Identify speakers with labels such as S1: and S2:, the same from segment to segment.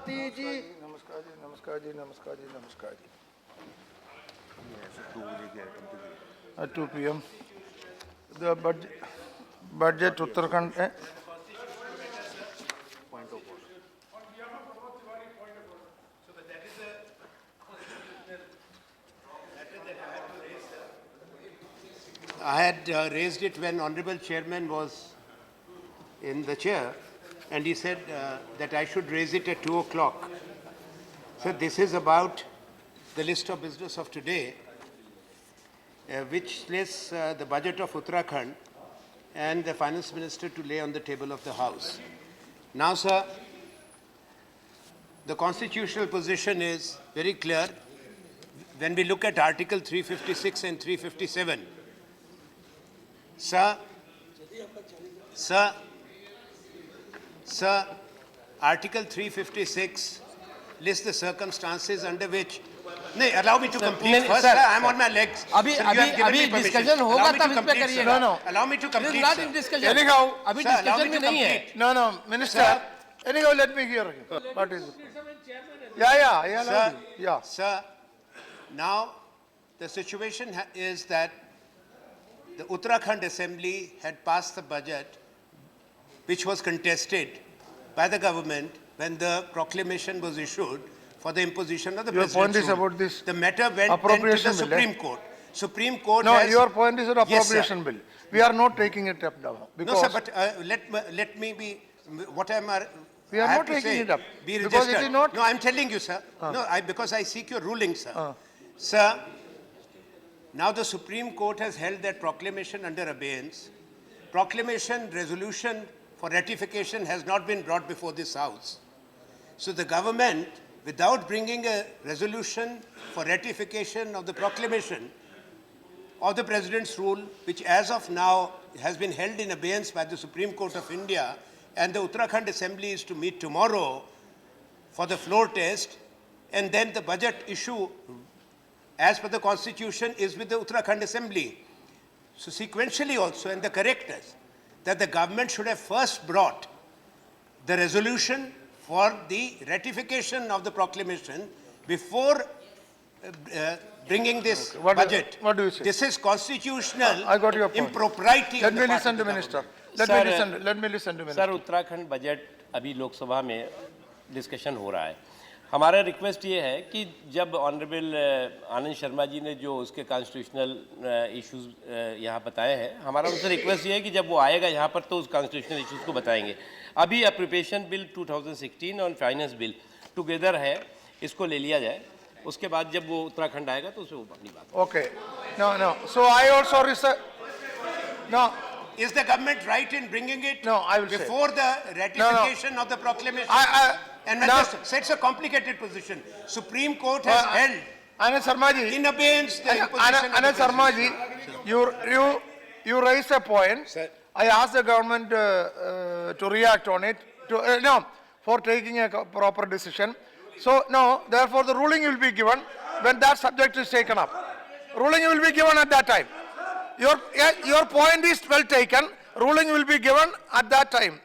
S1: सभापति जी।
S2: नमस्कार जी, नमस्कार जी, नमस्कार जी, नमस्कार जी। 2 p.m. The budget Uttarakhand.
S3: I had raised it when Honorable Chairman was in the chair, and he said that I should raise it at 2 o'clock. So this is about the list of business of today, which lists the budget of Uttarakhand and the Finance Minister to lay on the table of the House. Now, sir, the constitutional position is very clear. When we look at Article 356 and 357, Sir, Article 356 lists the circumstances under which. No, allow me to complete first, sir. I'm on my legs.
S1: अभी discussion होगा तब इस पे करिएगा.
S2: No.
S3: Allow me to complete,
S1: not
S3: sir.
S1: in discussion.
S2: Anyhow,
S1: अभी
S3: sir, allow
S1: discussion
S3: me
S1: में
S3: to
S1: नहीं है.
S3: complete.
S2: no, Minister.
S3: Sir.
S2: Anyhow, let me hear him. What is it? Yeah.
S3: Sir,
S2: Yeah.
S3: Sir, now the situation is that the Uttarakhand Assembly had passed the budget which was contested by the government when the proclamation was issued for the imposition of the
S2: Your point
S3: president's
S2: is
S3: rule.
S2: about this
S3: The matter went then to the
S2: appropriation bill,
S3: Supreme Court. Supreme Court
S2: No,
S3: has...
S2: your point is an
S3: Yes, sir.
S2: appropriation bill. We are not taking it up now.
S3: No,
S2: Because
S3: sir, but let me be... What am I...
S2: We are
S3: I have
S2: not
S3: to
S2: taking
S3: say,
S2: it up.
S3: Be
S2: Because it
S3: registered.
S2: is not-
S3: No, I'm telling you, sir. No, because I seek your ruling, sir. Sir, now the Supreme Court has held that proclamation under abeyance. Proclamation resolution for ratification has not been brought before this House. So the government, without bringing a resolution for ratification of the proclamation of the President's rule, which as of now has been held in abeyance by the Supreme Court of India, and the Uttarakhand Assembly is to meet tomorrow for the floor test, and then the budget issue, as per the Constitution, is with the Uttarakhand Assembly. So sequentially also, and the correct is that the government should have first brought the resolution for the ratification of the proclamation before bringing this
S2: What do you say?
S3: This is constitutional
S2: I got your point.
S3: impropriety.
S2: let
S3: on the
S2: me
S3: part
S2: listen
S3: of
S2: to
S3: the
S2: Minister.
S3: government.
S2: Let me listen to Minister.
S4: Sir Uttarakhand budget अभी लोकसभा में discussion हो रहा है. हमारा request ये है कि जब ऑनरेबल आनंद शर्मा जी ने जो उसके कॉन्स्टिट्यूशनल इश्यूज यहाँ बताए हैं, हमारा उनसे रिक्वेस्ट ये है कि जब वो आएगा यहाँ पर तो उस कॉन्स्टिट्यूशनल इश्यूज को बताएंगे. अभी अप्रोप्रिएशन बिल 2016 और फाइनेंस बिल टुगेदर है, इसको ले लिया जाए. उसके बाद जब वो उत्तराखंड आएगा तो उसमें अपनी बात.
S2: Okay. No. So I also No.
S3: Is the government right in bringing it
S2: No, I will say.
S3: before the ratification of the proclamation? And
S2: now-
S3: it's a complicated position. Supreme Court has held
S2: Anand Sharma ji.
S3: in abeyance the imposition of
S2: Anand
S3: the
S2: Sharma ji, you raised a point.
S3: Sir.
S2: I asked the government to react on it. For taking a proper decision. So no, therefore the ruling will be given when that subject is taken up. Ruling will be given at that time. Your point is well taken. Ruling will be given at that time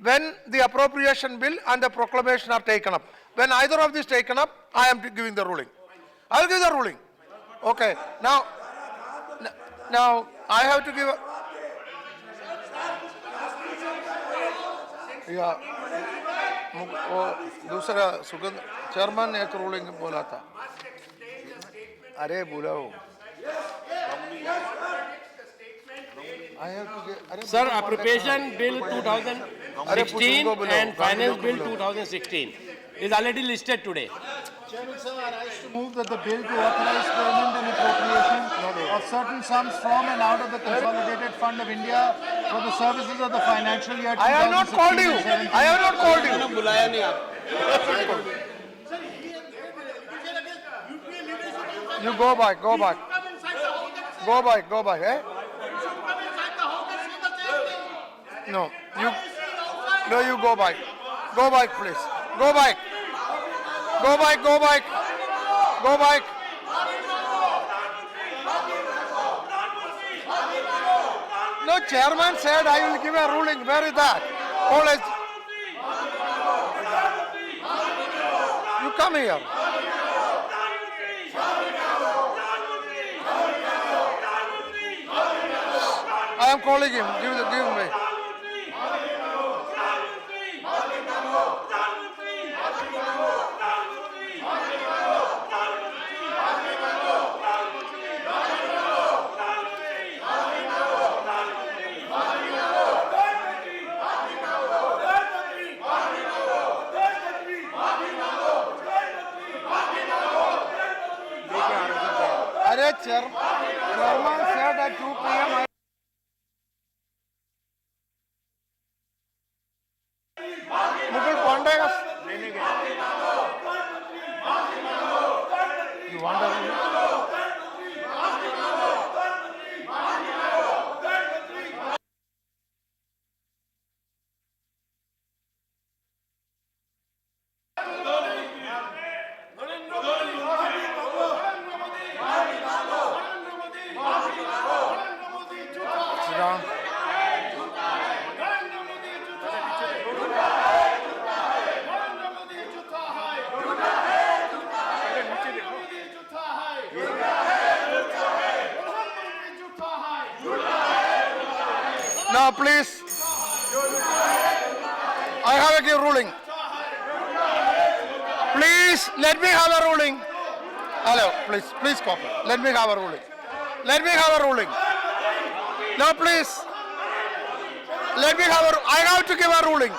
S2: when the appropriation bill and the proclamation are taken up. When either of these taken up, I am giving the ruling. I will give the ruling. Okay. Now I have to give. वो दूसरा सुगंध chairman ने एक ruling बोला था. अरे बोला वो.
S4: Sir appropriation bill 2016 and finance bill 2016 is already listed today.
S5: Chairman, sir, I rise to move that the bill to authorize payment and appropriation of certain sums from and out of the Consolidated Fund of India for the services of the financial year 2016.
S2: I have not called you. I have not called you.
S4: बुलाया नहीं आप.
S2: You go back. Go back. Eh? No, you go back. Go back, please. Go back. No, chairman said I will give a ruling. Where is that? come here. I am calling him. Give him way. Arey, chairman said at 2 p.m. Mukul Pandey. You want to? Sit down. Now, please. I have a give ruling. Please, let me have a ruling. Hello, please cooperate. Let me have a ruling. Let me have a ruling. No, please. Let me have a. I have to give a ruling.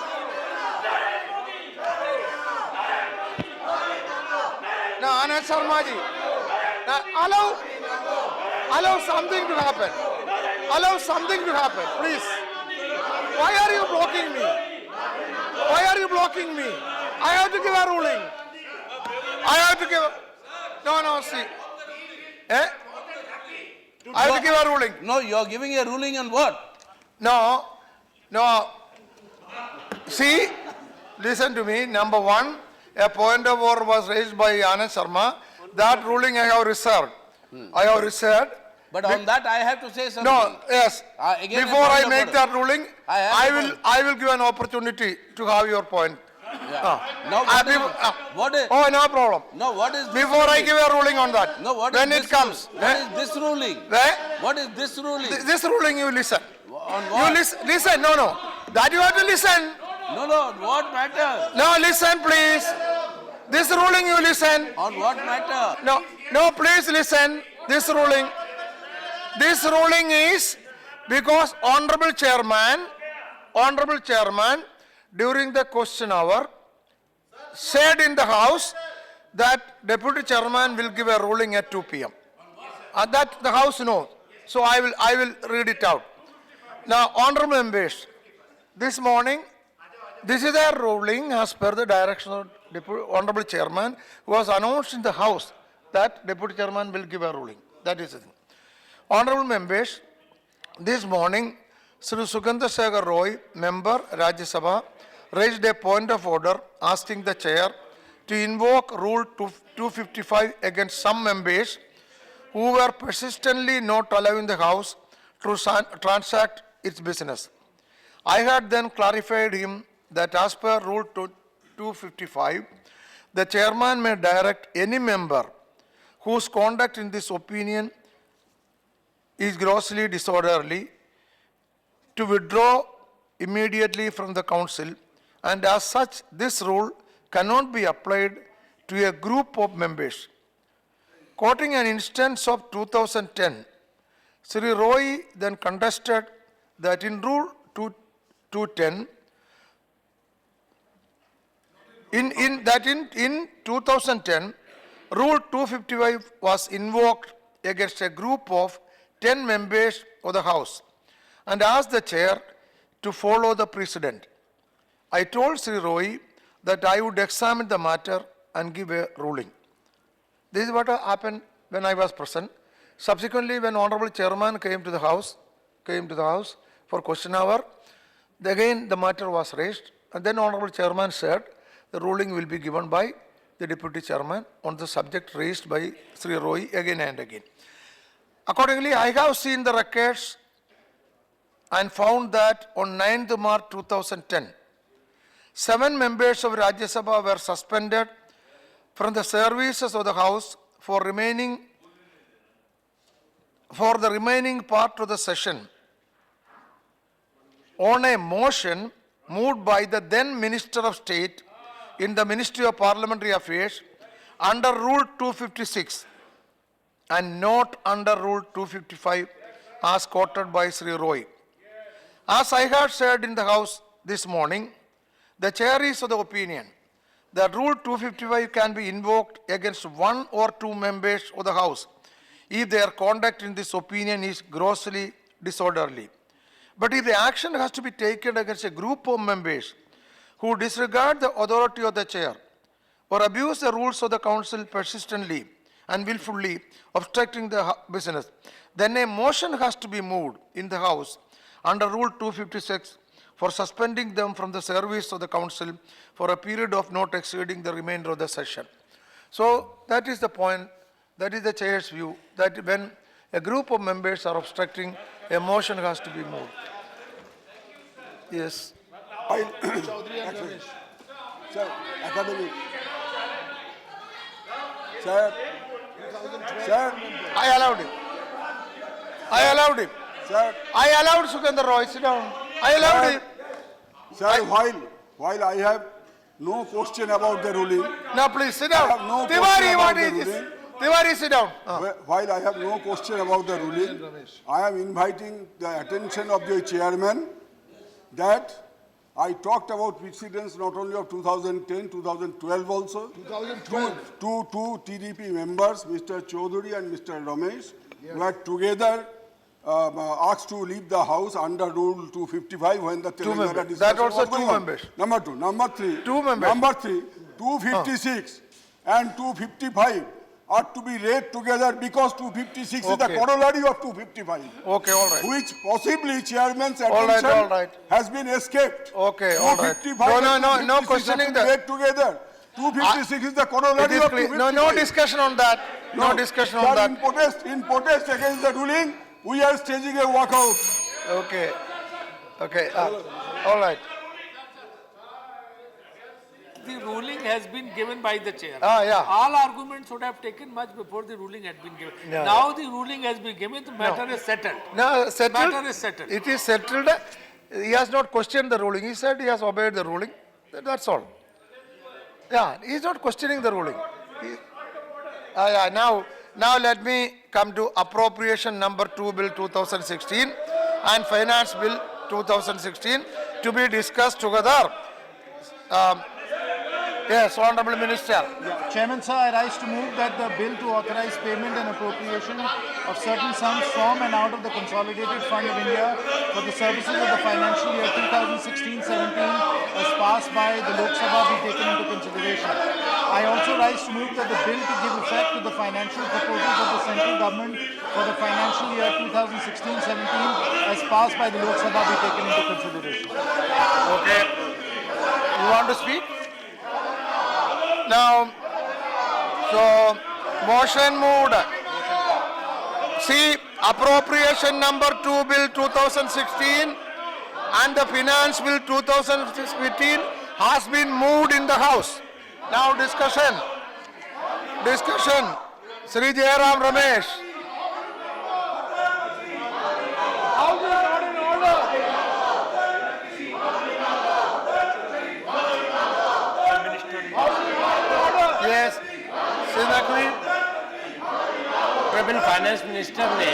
S2: Now, Anand Sharma ji. Now, allow something to happen. Allow something to happen, please. Why are you blocking me? Why are you blocking me? I have to give a ruling. I have to give a... No, see. I have to give a ruling.
S6: No, you are giving a ruling on what?
S2: No. See, listen to me. Number one, a point of order was raised by Anand Sharma. That ruling I have reserved. I have reserved.
S6: But on that I have to say something.
S2: No, yes.
S6: Again,
S2: Before I make that ruling, I will give an opportunity to have your point.
S6: Yeah. Now, what is,
S2: Oh, no problem.
S6: no, what is this
S2: Before I
S6: ruling?
S2: give a ruling on that.
S6: No, what is
S2: when
S6: this
S2: it comes.
S6: ruling? What is this ruling? What is this ruling?
S2: This ruling you listen.
S6: On
S2: You
S6: what?
S2: listen. No. That you have to listen.
S6: No, what matter?
S2: No, listen, please. This ruling you listen.
S6: On what matter?
S2: No, please listen. This ruling is because Honorable Chairman, during the question hour, said in the House that Deputy Chairman will give a ruling at 2 p.m. And that the House knows. So I will read it out. Now, Honorable Members, this morning, this is a ruling as per the direction of Honorable Chairman, who was announced in the House that Deputy Chairman will give a ruling. That is the thing. Honorable Members, this morning, Sri Sugandha Shekhar Roy, Member Rajya Sabha, raised a point of order asking the Chair to invoke Rule 255 against some members who were persistently not allowing the House to transact its business. I had then clarified him that as per Rule 255, the Chairman may direct any member whose conduct in this opinion is grossly disorderly to withdraw immediately from the Council, and as such this rule cannot be applied to a group of members. Quoting an instance of 2010, Sri Roy then contested that in Rule 210, in 2010, Rule 255 was invoked against a group of 10 members of the House and asked the Chair to follow the precedent. I told Sri Roy that I would examine the matter and give a ruling. This is what happened when I was present. Subsequently, when Honorable Chairman came to the House for question hour, again the matter was raised, and then Honorable Chairman said the ruling will be given by the Deputy Chairman on the subject raised by Sri Roy again and again. Accordingly, I have seen the records and found that on 9th March 2010, 7 members of Rajya Sabha were suspended from the services of the House for the remaining part of the session on a motion moved by the then Minister of State in the Ministry of Parliamentary Affairs under Rule 256 and not under Rule 255 as quoted by Sri Roy. As I had said in the House this morning, the Chair is of the opinion that Rule 255 can be invoked against one or two members of the House if their conduct in this opinion is grossly disorderly. But if the action has to be taken against a group of members who disregard the authority of the Chair or abuse the rules of the Council persistently and willfully obstructing the business, then a motion has to be moved in the House under Rule 256 for suspending them from the service of the Council for a period of not exceeding the remainder of the session. So that is the point, that is the Chair's view, that when a group of members are obstructing, a motion has to be moved. Yes.
S7: Sir, academic. Sir,
S2: I allowed him. I allowed him.
S7: sir,
S2: I allowed Sukendra Roy, sit down. I allowed him.
S7: sir, while I have no question about the ruling,
S2: Now please sit down.
S7: I have no
S2: Tiwari,
S7: question
S2: what
S7: about
S2: is
S7: the
S2: this?
S7: ruling.
S2: Tiwari, sit down.
S7: while I have no question about the ruling, I am inviting the attention of the chairman that I talked about precedents not only of 2010, 2012 also.
S5: 2012.
S7: Two TDP members, Mr. Chaudhary and Mr. Ramesh, were together asked to leave the house under Rule 255 when the Telangana
S2: members.
S7: discussion
S2: That also
S7: was
S2: two
S7: going on.
S2: members.
S7: Number two. Number three.
S2: Two members.
S7: Number three, 256 and 255 are to be read together because 256 is the
S2: Okay.
S7: corollary of 255.
S2: Okay, all right.
S7: Which possibly chairman's
S2: All right,
S7: attention
S2: all right.
S7: has been escaped.
S2: Okay, all right.
S7: 255
S2: No,
S7: and
S2: no, no
S7: 256
S2: questioning
S7: are to be
S2: that.
S7: read together. 256 is the
S2: It
S7: corollary
S2: is
S7: of
S2: clear.
S7: 255.
S2: No discussion on that. No discussion on
S7: Sir,
S2: that.
S7: in protest against the ruling, we are staging a walkout.
S2: Okay. Okay. All right.
S8: The ruling has been given by the chair.
S2: Yeah.
S8: All arguments would have taken much before the ruling had been given.
S2: Yeah.
S8: Now the ruling has been given, the matter is settled.
S2: Now, settled.
S8: Matter is settled.
S2: It is settled. He has not questioned the ruling. He said he has obeyed the ruling. That's all. Yeah, he is not questioning the ruling. Yeah, now let me come to Appropriation Number 2 Bill 2016 and Finance Bill 2016 to be discussed together. Yes, Honorable Minister.
S5: Chairman, sir, I rise to move that the bill to authorize payment and appropriation of certain sums from and out of the Consolidated Fund of India for the services of the financial year 2016-17 as passed by the Lok Sabha be taken into consideration. I also rise to move that the bill to give effect to the financial proposals of the central government for the financial year 2016-17 as passed by the Lok Sabha be taken into consideration.
S2: Okay. You want to speak? Now, so motion moved. See, Appropriation Number 2 Bill 2016 and the Finance Bill 2015 has been moved in the House. Now discussion. Sri Jairam Ramesh. House is not in order. Yes,
S4: honourable finance minister ने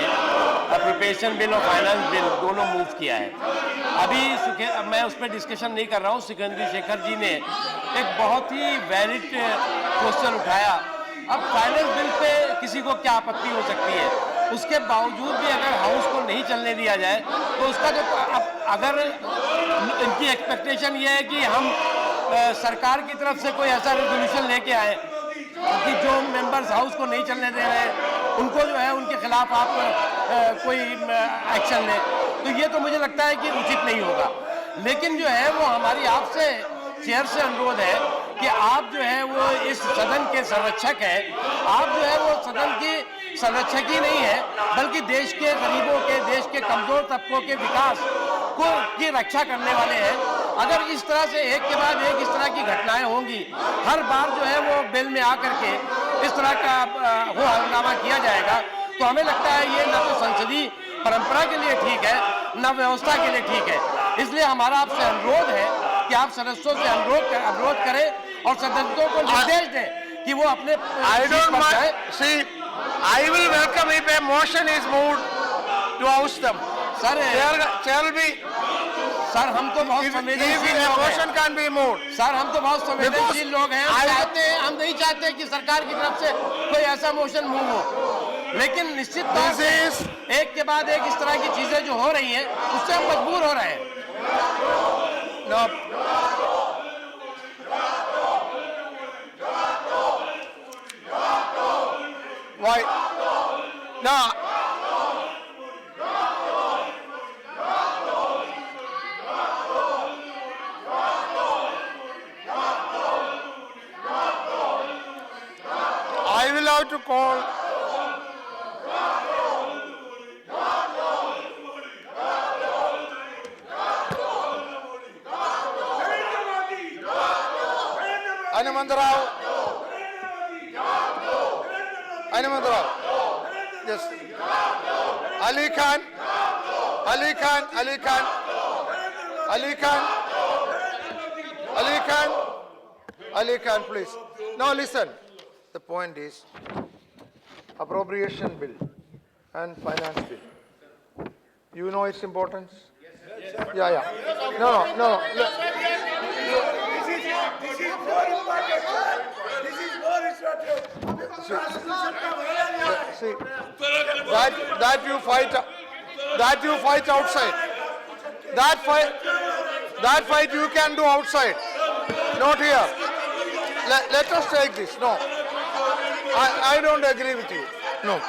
S4: appropriation bill और finance bill दोनों move किया है। अब मैं उस पर discussion नहीं कर रहा हूँ। सिकंदर शेखर जी ने एक बहुत ही वैलिड क्वेश्चन उठाया। अब फाइनेंस बिल पे किसी को क्या आपत्ति हो सकती है, उसके बावजूद भी अगर हाउस को नहीं चलने दिया जाए तो उसका जो अगर इनकी एक्सपेक्टेशन ये है कि हम सरकार की तरफ से कोई ऐसा रेजोल्यूशन लेके आए कि जो मेंबर्स हाउस को नहीं चलने दे रहे उनको जो है उनके खिलाफ आप कोई एक्शन लें, तो ये तो मुझे लगता है कि उचित नहीं होगा। लेकिन जो है वो हमारी आपसे चेयर से अनुरोध है कि आप जो है वो इस सदन के संरक्षक हैं। आप जो है वो सदन की संरक्षक ही नहीं है बल्कि देश के गरीबों के, देश के कमजोर तबकों के विकास को की रक्षा करने वाले हैं। अगर इस तरह से एक के बाद एक इस तरह की घटनाएं होंगी, हर बार जो है वो बिल में आकर के इस तरह का वो हंगामा किया जाएगा, तो हमें लगता है ये न तो संसदीय परंपरा के लिए ठीक है, न व्यवस्था के लिए ठीक है। इसलिए हमारा आपसे अनुरोध है कि आप सदस्यों से अनुरोध करें और सदस्यों को निर्देश दें कि वो अपने
S2: I don't mind. See, I will welcome if a motion is moved to oust them.
S4: Sir
S2: There will be.
S4: Sir हम तो बहुत
S2: If
S4: संवेदनशील
S2: a
S4: लोग
S2: motion
S4: हैं।
S2: can be moved.
S4: सर हम तो बहुत संवेदनशील लोग हैं, हम नहीं चाहते कि सरकार की तरफ से कोई ऐसा मोशन मूव हो, लेकिन निश्चित तौर से एक के बाद एक इस तरह की चीजें जो हो रही हैं उससे हम मजबूर हो रहे हैं।
S2: No. Why? No. I will have to call. Animandarao. Yes. Ali Khan, please. Now listen. The point is appropriation bill and finance bill. You know its importance? Yeah. No. See, that you fight outside. That fight you can do outside, not here. Let us take this. No, I don't agree with you. No.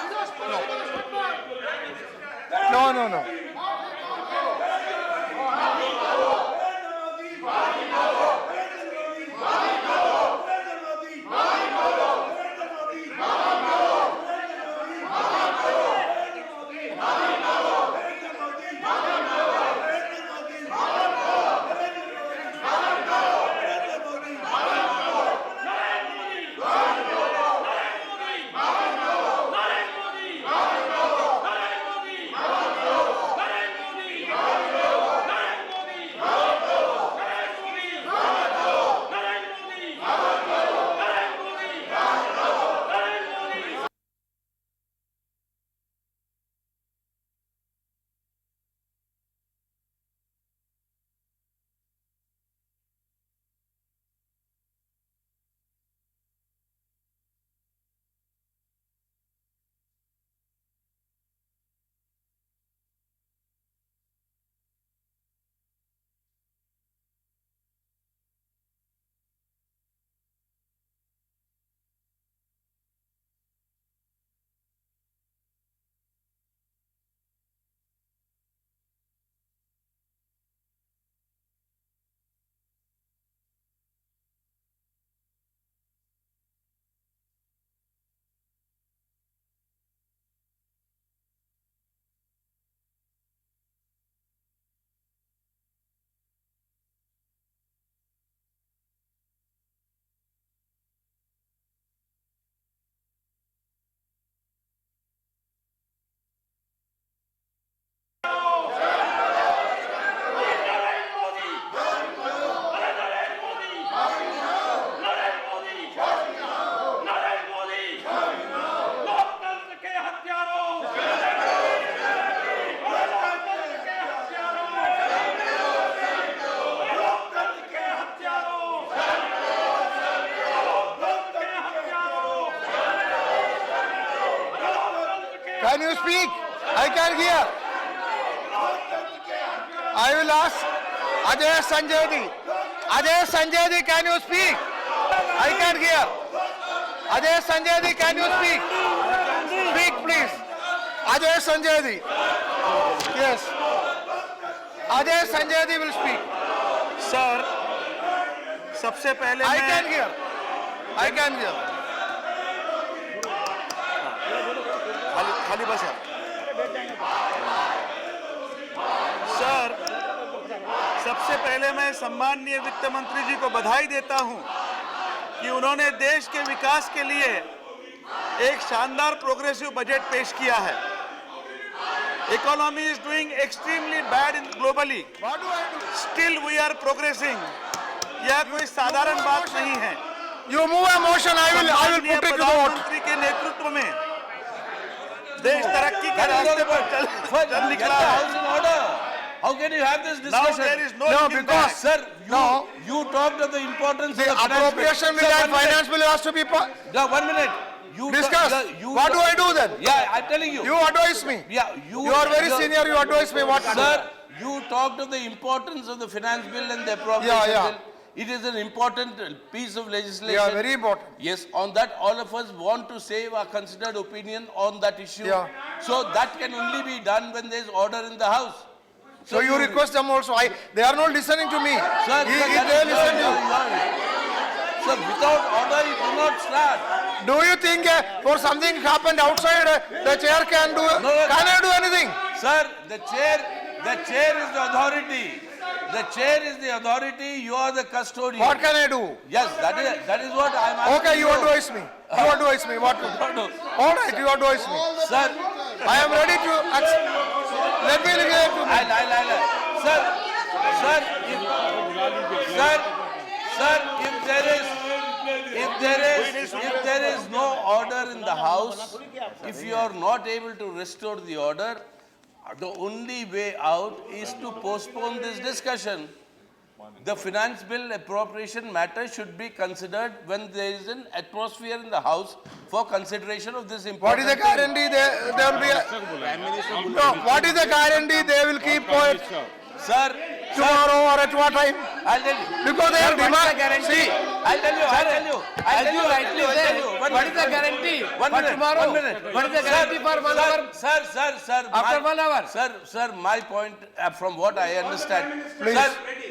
S2: Can you speak? I can hear. I will ask Ajay Sanjay Di, can you speak? I can hear. Ajay Sanjay Di, can you speak? Speak please. Ajay Sanjay Di. Yes. Ajay Sanjay Di will speak.
S5: Sir सबसे पहले
S2: I can hear.
S5: खाली बस sir
S9: सबसे पहले मैं सम्माननीय वित्त मंत्री जी को बधाई देता हूं कि उन्होंने देश के विकास के लिए एक शानदार प्रोग्रेसिव बजट पेश किया है। Economy is doing extremely bad in globally, still we are progressing. यह कोई साधारण बात नहीं है।
S2: You move a motion, I will put it to the vote.
S9: प्रधानमंत्री के नेतृत्व में देश तरक्की के रास्ते पर चल निकला है।
S6: How can you have this
S9: Now
S6: discussion?
S9: there is no
S2: No,
S9: looking
S2: because-
S9: back.
S6: Sir,
S2: No.
S6: you talked of the importance
S2: The
S6: of the finance
S2: appropriation
S6: bill.
S2: bill
S6: Sir,
S2: and
S6: one
S2: finance bill has to be
S6: minute. 1 minute. You
S2: discussed.
S6: you
S2: What do I do then?
S6: Yeah, I'm telling you.
S2: You advise me.
S6: Yeah,
S2: You are very senior, you advise me what to do.
S6: Sir, you talked of the importance of the finance bill and the appropriation
S2: Yeah.
S6: bill. It is an important piece of legislation.
S2: Yeah, very important.
S6: Yes, on that all of us want to save our considered opinion on that issue.
S2: Yeah.
S6: So that can only be done when there is order in the house.
S2: So you request them also. They are not listening to me.
S6: Sir,
S2: If
S6: sir,
S2: they listen to you.
S6: Sir, without order you do not start.
S2: Do you think for something happened outside, the chair can do?
S6: No,
S2: Can I do anything?
S6: Sir, the chair is the authority. The chair is the authority, you are the custodian.
S2: What can I do?
S6: Yes, that is what I am asking.
S2: Okay, you advise me. You advise me what to do.
S6: No.
S2: All right, you advise me.
S6: Sir,
S2: I am ready to accept. Let me listen to me.
S6: Sir, if there is no order in the house, if you are not able to restore the order, the only way out is to postpone this discussion. The finance bill appropriation matter should be considered when there is an atmosphere in the house for consideration of this important
S2: What is the
S6: thing.
S2: guarantee there will be no, what is the guarantee they will keep quiet
S6: Sir,
S2: tomorrow or at what time?
S6: I'll tell you.
S2: Because they have demand.
S6: See, I'll tell you.
S1: As you rightly say, what is the guarantee for tomorrow?
S6: 1 minute.
S1: What is the guarantee for 1 hour?
S6: Sir.
S1: After 1 hour?
S6: Sir, my point, from what I understand.
S2: Please.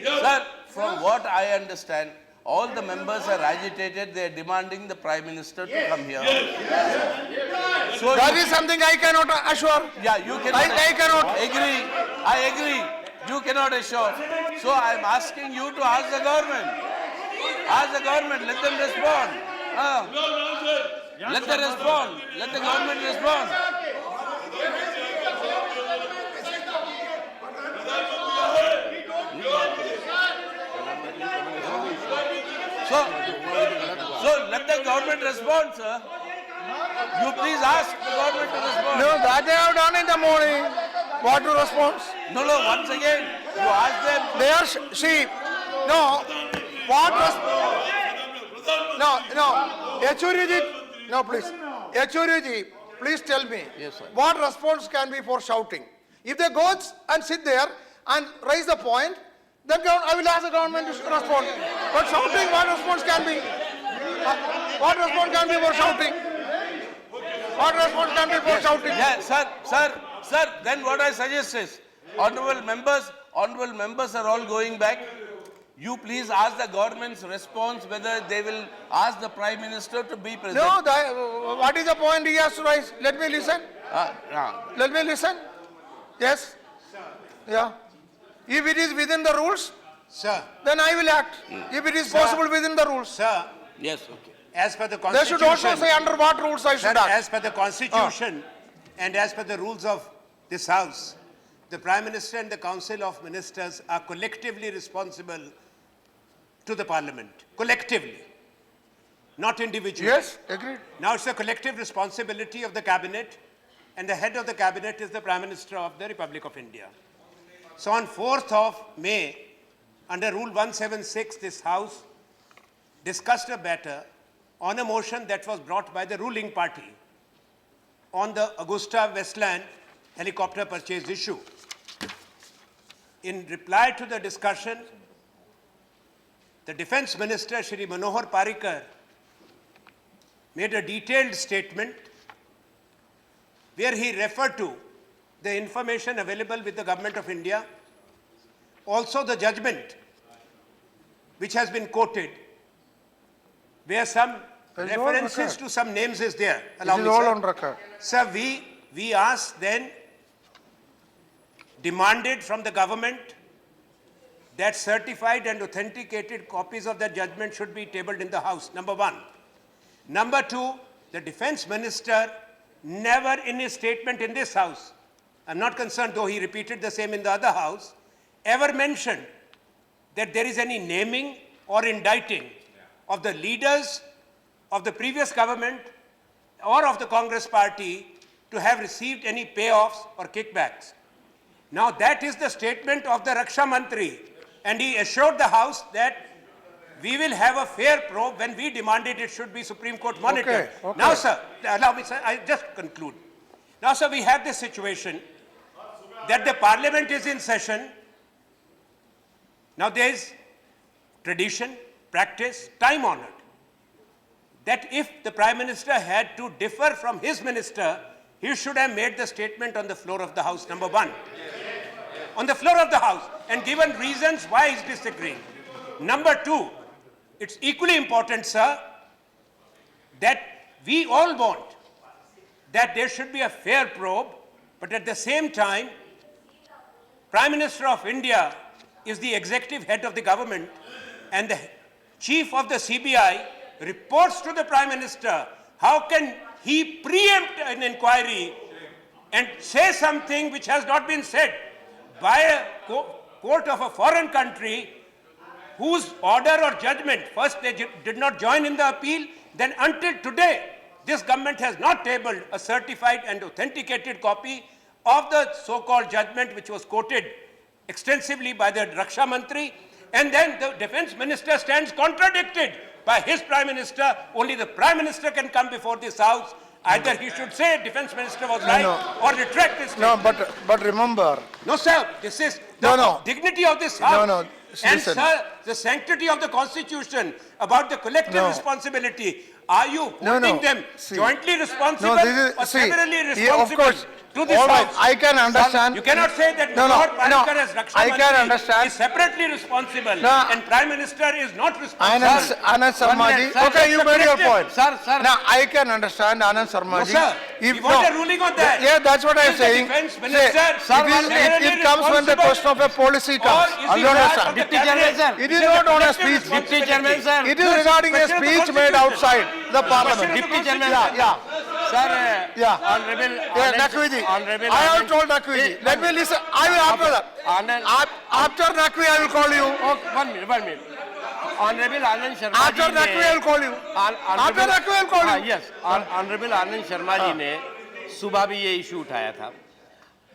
S6: Sir, from what I understand, all the members are agitated. They are demanding the Prime Minister to come here. So
S2: That is something I cannot assure.
S6: yeah, you cannot.
S2: I cannot.
S6: I agree. You cannot assure. So I am asking you to ask the government. Ask the government. Let them respond. Let them respond. Let the government respond. So let the government respond, sir. You please ask the government to respond.
S2: No, that they have done in the morning. What to response?
S6: No, once again, you ask them.
S2: They are see. No. What No. Yechuriji. No, please. Yechuriji, please tell me.
S6: Yes, sir.
S2: What response can be for shouting? If they go and sit there and raise the point, then I will ask the government to respond. But shouting, what response can be? What response can be for shouting? What response can be for shouting?
S6: Yeah, sir, then what I suggest is, honorable members are all going back. You please ask the government's response whether they will ask the Prime Minister to be present.
S2: No, what is the point he has to raise? Let me listen. Let me listen. Yes? Yeah. If it is within the rules,
S3: Sir,
S2: then I will act. If it is possible within the rules.
S3: sir,
S6: Yes, okay.
S3: as per the
S2: They
S3: constitution.
S2: should also say under what rules I
S3: Sir,
S2: should act.
S3: as per the constitution and as per the rules of this house, the Prime Minister and the Council of Ministers are collectively responsible to the Parliament. Collectively. Not individually.
S2: Yes, agreed.
S3: Now it's a collective responsibility of the Cabinet, and the head of the Cabinet is the Prime Minister of the Republic of India. So on 4th of May, under Rule 176, this House discussed a matter on a motion that was brought by the ruling party on the Augusta Westland helicopter purchase issue. In reply to the discussion, the Defence Minister, Shri Manohar Parrikar, made a detailed statement where he referred to the information available with the Government of India, also the judgment which has been quoted, where some
S2: That is all on
S3: references
S2: record.
S3: to some names is there.
S2: This
S3: Allow
S2: is
S3: me,
S2: all
S3: sir.
S2: on record.
S3: Sir, we asked then, demanded from the government that certified and authenticated copies of the judgment should be tabled in the House, number one. Number two, the defense minister never in his statement in this House, I'm not concerned though he repeated the same in the other House, ever mentioned that there is any naming or indicting of the leaders of the previous government or of the Congress party to have received any payoffs or kickbacks. Now that is the statement of the Raksha Mantri, and he assured the House that we will have a fair probe when we demanded it should be Supreme Court monitored.
S2: Okay.
S3: Now sir, allow me sir, I just conclude. Now sir, we have this situation that the parliament is in session. Now there is tradition, practice, time honored, that if the Prime Minister had to differ from his minister, he should have made the statement on the floor of the House, number one. On the floor of the House, and given reasons why he's disagreeing. Number two, it's equally important, sir, that we all want that there should be a fair probe, but at the same time, Prime Minister of India is the executive head of the government, and the chief of the CBI reports to the Prime Minister. How can he preempt an inquiry and say something which has not been said by a court of a foreign country whose order or judgment, first they did not join in the appeal, then until today, this government has not tabled a certified and authenticated copy of the so-called judgment which was quoted extensively by the Raksha Mantri, and then the defense minister stands contradicted by his Prime Minister. Only the Prime Minister can come before this House. Either he should say defense minister was right or retract his
S2: No,
S3: statement.
S2: but remember,
S3: No, sir, this is the dignity of this House.
S2: No,
S3: and
S2: listen.
S3: sir, the sanctity of the Constitution about the collective responsibility. Are you holding them
S2: See.
S3: jointly responsible
S2: No, this is,
S3: or
S2: see,
S3: severally
S2: yeah,
S3: responsible
S2: of course,
S3: to this
S2: all right,
S3: House?
S2: I can understand.
S3: You cannot say that
S2: No,
S3: Lord
S2: no,
S3: Parikar as Raksha
S2: I can
S3: Mantri
S2: understand.
S3: is separately responsible
S2: No.
S3: and Prime Minister is not responsible.
S2: Anand Sharmaji,
S1: Sir,
S2: okay, you made your point.
S1: Sir, sir.
S2: Now, I can understand Anand Sharmaji.
S3: No, sir. We want a ruling on that.
S2: Yeah, that's what I'm
S3: Is the
S2: saying.
S3: defense
S2: Say,
S3: minister
S2: it
S3: severally
S2: comes when the
S3: responsible?
S2: question of a policy comes.
S3: Or is
S2: I
S3: he
S2: don't
S3: part of
S2: understand.
S3: the
S1: Deputy Chairman,
S3: cabinet?
S1: sir.
S2: It is not on a speech.
S1: Deputy Chairman, sir.
S2: It is regarding a
S3: question of the
S2: speech made
S3: Constitution.
S2: outside the parliament.
S1: Deputy Chairman,
S2: Yeah.
S1: Sir,
S2: Yeah.
S1: Honorable
S2: Yeah, Naqvi.
S1: Honorable
S2: I have told Naqvi. Let me listen. I will after that. After Naqvi, I will call you.
S1: Okay, 1 minute, 1 minute. Honorable Anand Sharma
S2: After
S1: ji
S2: Naqvi, I will call you. After Naqvi, I will call you.
S1: Yes, Honorable Anand Sharma जी ने सुबह भी ये issue उठाया था।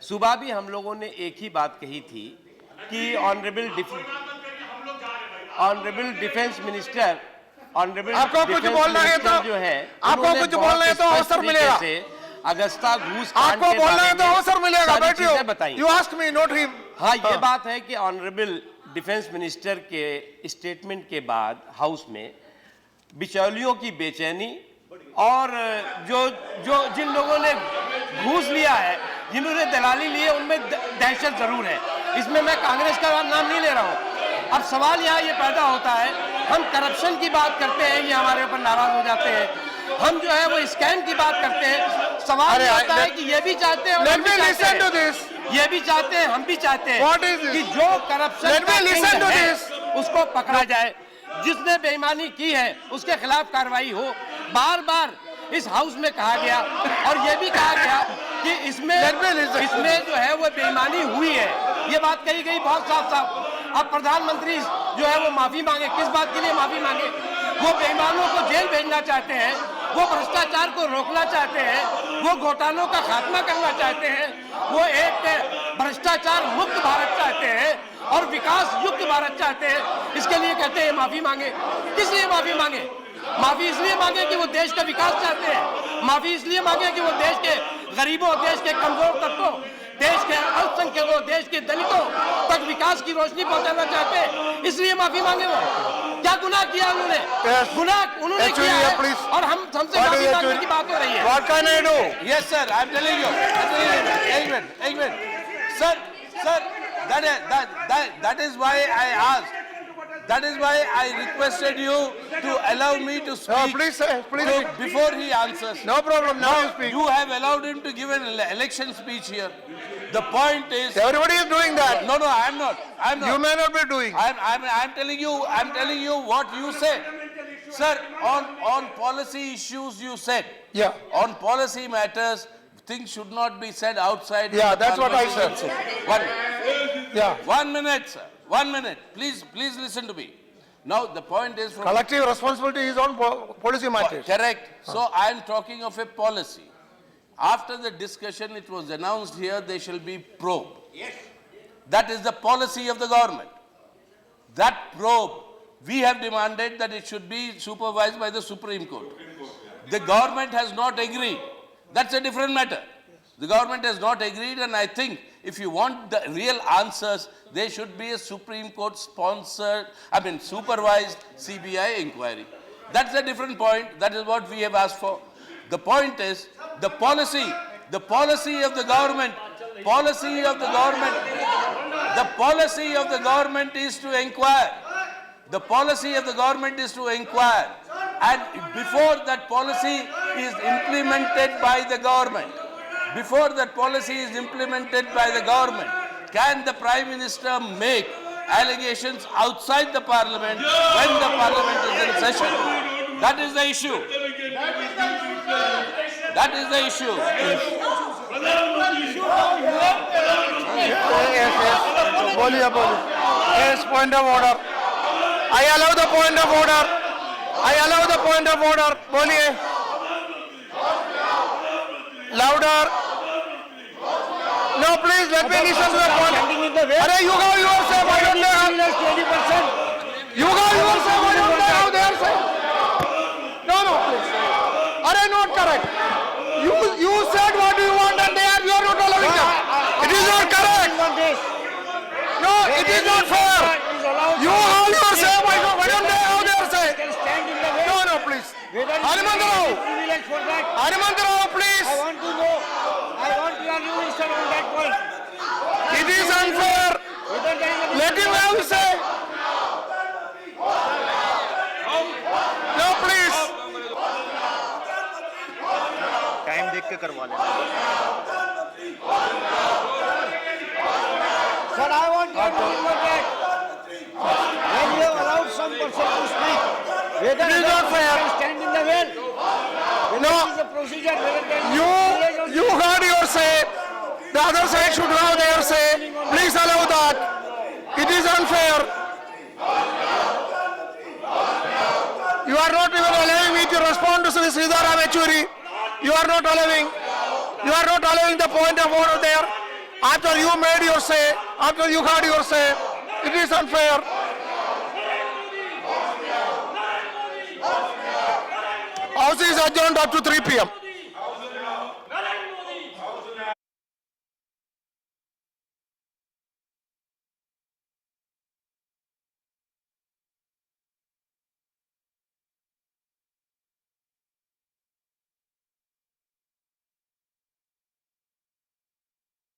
S1: सुबह भी हम लोगों ने एक ही बात कही थी कि ऑनरेबल डिफेंस मिनिस्टर
S2: आपको कुछ बोलना है तो
S1: जो है
S2: आपको कुछ बोलना है तो अवसर मिलेगा।
S1: अगस्ता घूस
S2: आपको बोलना है तो अवसर मिलेगा। बैठिए।
S1: बताइए।
S2: You ask me, not him.
S1: हाँ, ये बात है कि ऑनरेबल डिफेंस मिनिस्टर के स्टेटमेंट के बाद हाउस में बिचौलियों की बेचैनी और जिन लोगों ने घूस लिया है, जिन्होंने दलाली ली है, उनमें दहशत जरूर है। इसमें मैं कांग्रेस का नाम नहीं ले रहा हूँ। अब सवाल यहाँ ये पैदा होता है, हम करप्शन की बात करते हैं, ये हमारे ऊपर नाराज हो जाते हैं। हम जो है वो स्कैम की बात करते हैं। सवाल ये आता है कि ये भी चाहते हैं और हम भी चाहते हैं। ये भी चाहते हैं, हम भी चाहते हैं कि जो करप्शन का किंग है, उसको पकड़ा जाए। जिसने बेईमानी की है, उसके खिलाफ कार्रवाई हो। बार बार इस हाउस में कहा गया और ये भी कहा गया कि इसमें जो है वो बेईमानी हुई है। ये बात कही गई बहुत साफ साफ। अब प्रधानमंत्री जो है वो माफी मांगे, किस बात के लिए माफी मांगे? वो बेईमानों को जेल भेजना चाहते हैं, वो भ्रष्टाचार को रोकना चाहते हैं, वो घोटालों का खात्मा करना चाहते हैं, वो एक भ्रष्टाचार मुक्त भारत चाहते हैं और विकास युक्त भारत चाहते हैं। इसके लिए कहते हैं माफी मांगे। किस लिए माफी मांगे? माफी इसलिए मांगे कि वो देश का विकास चाहते हैं। माफी इसलिए मांगे कि वो देश के गरीबों, देश के कमजोर तत्वों, देश के अल्पसंख्यकों, देश के दलितों तक विकास की रोशनी पहुंचाना चाहते हैं। इसलिए माफी मांगे। वो क्या गुनाह किया उन्होंने? गुनाह उन्होंने किया है और हमसे माफी मांगने की बात हो रही है।
S2: What can I do?
S6: Yes, sir. I'm telling you. एक minute. Sir, that is why I asked That is why I requested you to allow me to speak.
S2: No, please say, please.
S6: Before he answers.
S2: No problem, now you speak.
S6: You have allowed him to give an election speech here. The point is.
S2: Everybody is doing that.
S6: No, I am not. I am not.
S2: You may not be doing.
S6: I'm telling you what you said. Sir, on policy issues you said.
S2: Yeah.
S6: On policy matters, things should not be said outside.
S2: Yeah,
S6: the
S2: that's what I
S6: parliament.
S2: said. Yeah.
S6: 1 minute, sir. 1 minute. Please listen to me. Now the point is from
S2: Collective responsibility is on policy matters.
S6: correct. So I am talking of a policy. After the discussion, it was announced here there shall be probe. Yes. That is the policy of the government. That probe, we have demanded that it should be supervised by the Supreme Court. The government has not agreed. That's a different matter. The government has not agreed, and I think if you want the real answers, there should be a Supreme Court sponsored, supervised CBI inquiry. That's a different point. That is what we have asked for. The point is, the policy of the government is to inquire. The policy of the government is to inquire. And before that policy is implemented by the government, can the Prime Minister make allegations outside the Parliament when the Parliament is in session? That is the issue.
S2: Yes, point of order. I allow the point of order. Boliye. Louder. No, please, let me listen to the point. Arey, you go yourself, I don't know. You go yourself, I don't know how they are saying. No, please. Arey, not correct. You said what you want and you are not allowing them. It is not correct. No, it is not fair. You all yourself, I don't know how they are saying. No, please. Harimantarao, please.
S10: I want your view on that point.
S2: It is unfair. Let him have his say. No, please.
S10: Time देख के करवा लेना. Sir, I want you to remember that when you have allowed some person to speak, whether
S2: it is not fair.
S10: Stand in the way.
S2: No.
S10: It is a procedure.
S2: You heard your say. The other side should have their say. Please allow that. It is unfair. You are not even allowing me to respond to Sridhar Echuri. You are not allowing the point of order there. After you made your say, after you heard your say, it is unfair. House is adjourned up to 3 p.m.